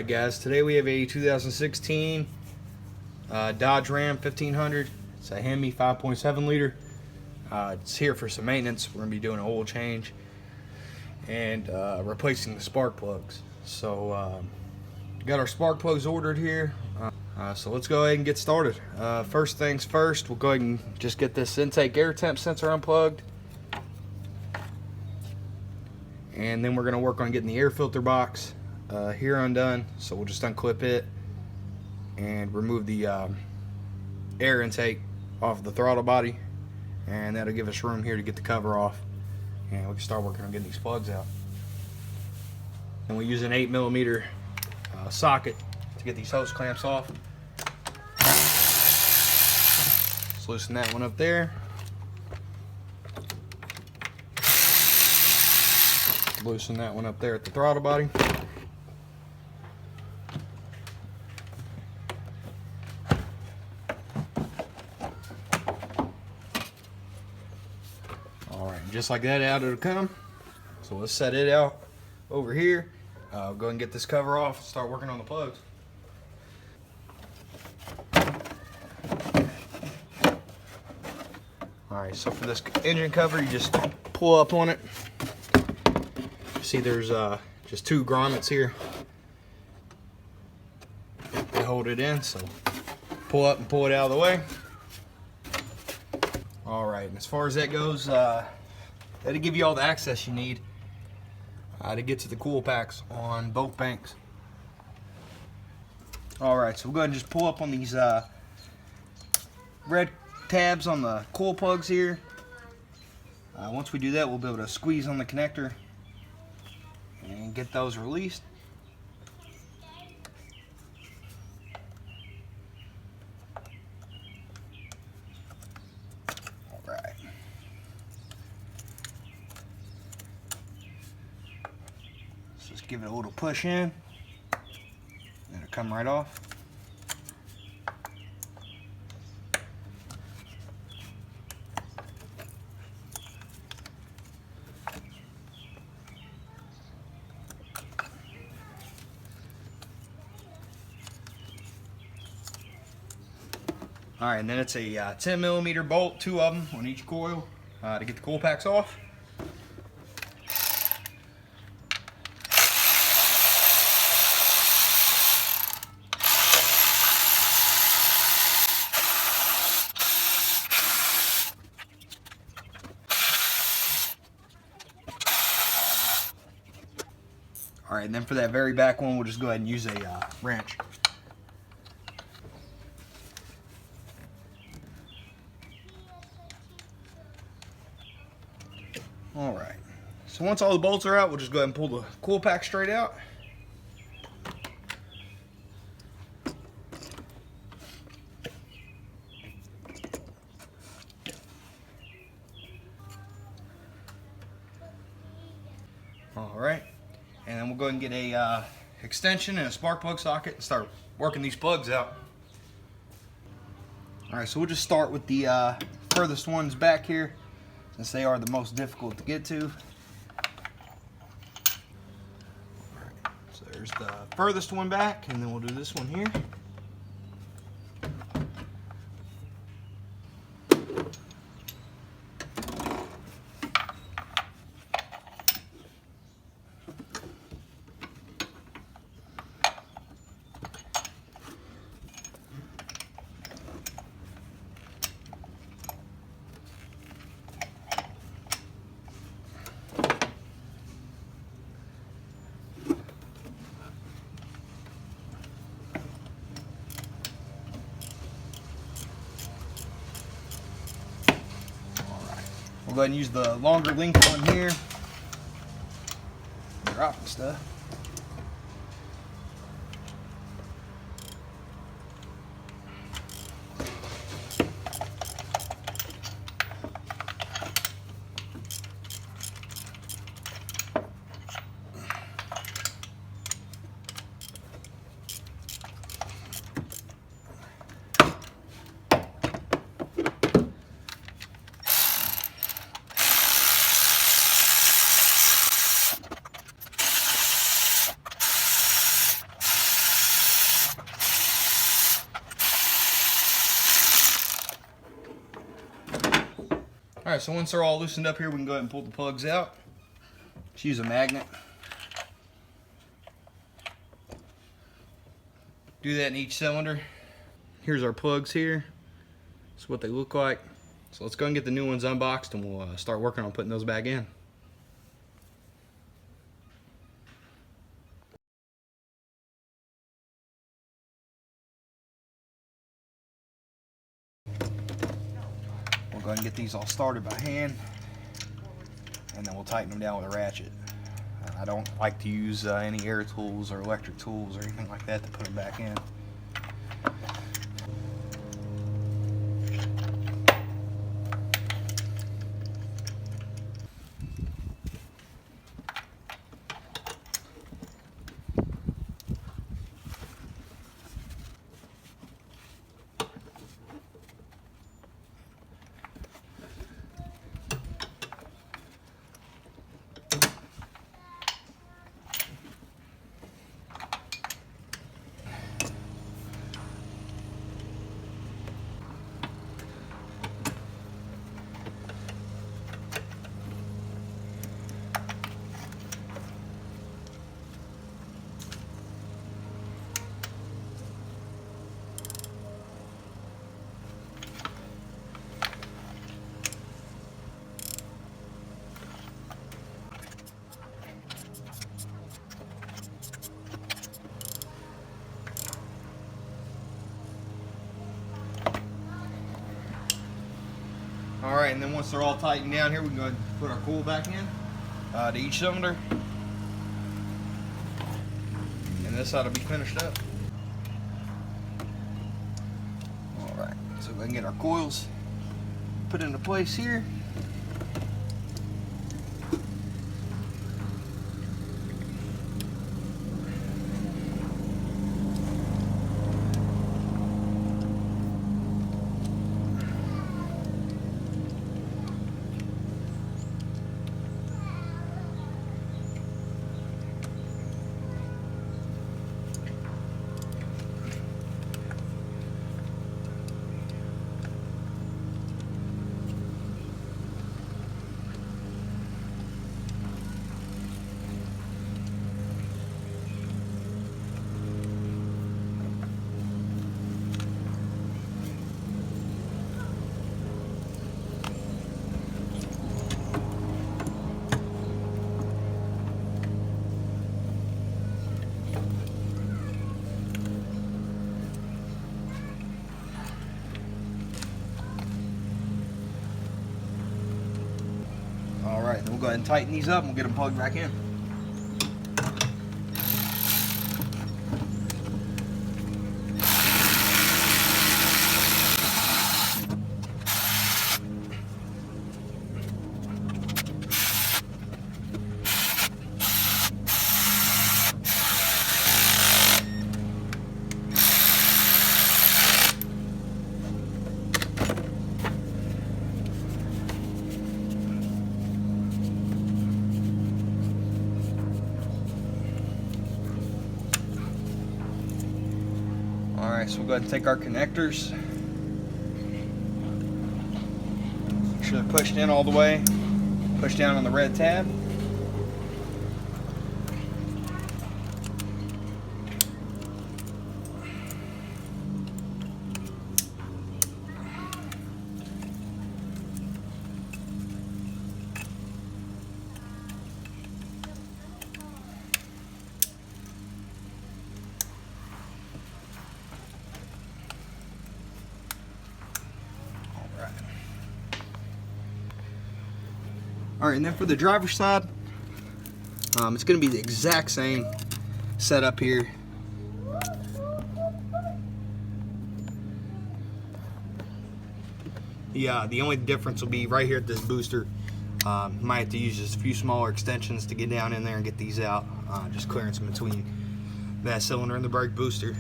Alright guys, today we have a 2016 Dodge Ram 1500. It's a Hemi 5.7 liter. It's here for some maintenance. We're going to be doing an oil change and replacing the spark plugs. So got our spark plugs ordered here. So let's go ahead and get started. First things first, we'll go ahead and just get this intake air temp sensor unplugged. And then we're going to work on getting the air filter box here undone. So we'll just unclip it and remove the air intake off the throttle body, and that'll give us room here to get the cover off, and we can start working on getting these plugs out. And we use an 8mm socket to get these hose clamps off. Just loosen that one up there. Loosen that one up there at the throttle body. Alright, just like that, out it'll come. So let's set it out over here. Go ahead and get this cover off and start working on the plugs. Alright, so for this engine cover, you just pull up on it. See, there's just two grommets here. They hold it in, so pull up and pull it out of the way. Alright, and as far as that goes, that'll give you all the access you need to get to the cool packs on both banks. Alright, so we'll go ahead and just pull up on these red tabs on the coil plugs here. Once we do that, we'll be able to squeeze on the connector and get those released. Alright. So just give it a little push in, and it'll come right off. Alright, and then it's a 10mm bolt, two of them on each coil to get the coil packs off. Alright, and then for that very back one, we'll just go ahead and use a wrench. Alright, so once all the bolts are out, we'll just go ahead and pull the coil pack straight out. Alright, and then we'll go ahead and get a extension and a spark plug socket and start working these plugs out. Alright, so we'll just start with the furthest ones back here, since they are the most difficult to get to. Alright, so there's the furthest one back, and then we'll do this one here. We'll go ahead and use the longer length one here. Dropping stuff. Alright, so once they're all loosened up here, we can go ahead and pull the plugs out. Just use a magnet. Do that in each cylinder. Here's our plugs here. That's what they look like. So let's go and get the new ones unboxed, and we'll start working on putting those back in. We'll go ahead and get these all started by hand, and then we'll tighten them down with a ratchet. I don't like to use any air tools or electric tools or anything like that to put them back in. Alright, and then once they're all tightened down here, we can go ahead and put our coil back in to each cylinder. And this ought to be finished up. Alright, so we can get our coils put into place here. Alright, then we'll go ahead and tighten these up and we'll get them plugged back in. Alright, so we'll go ahead and take our connectors. Make sure they're pushed in all the way. Push down on the red tab. Alright, and then for the driver's side, it's going to be the exact same setup here. Yeah, the only difference will be right here at this booster. Might have to use just a few smaller extensions to get down in there and get these out. Just clearance in between that cylinder and the brake booster.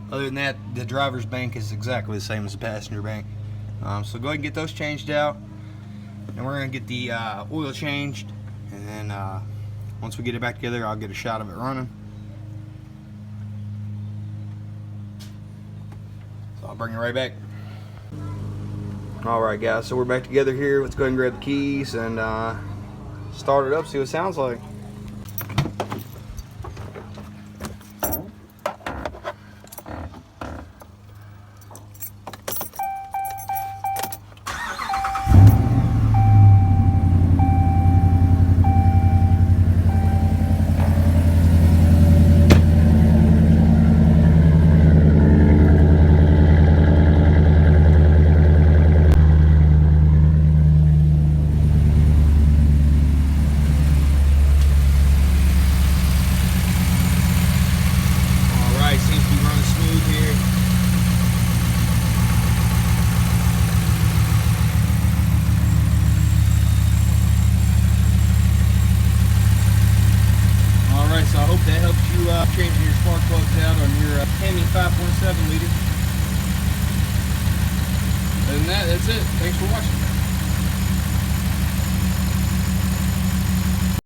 Other than that, the driver's bank is exactly the same as the passenger bank. So go ahead and get those changed out, and we're going to get the oil changed, and then once we get it back together, I'll get a shot of it running. So I'll bring it right back. Alright guys, so we're back together here. Let's go ahead and grab the keys and start it up, see what it sounds like. Seems to be running smooth here. Alright, so I hope that helps you changing your spark plugs out on your Hemi 5.7 liter. Other than that, that's it. Thanks for watching.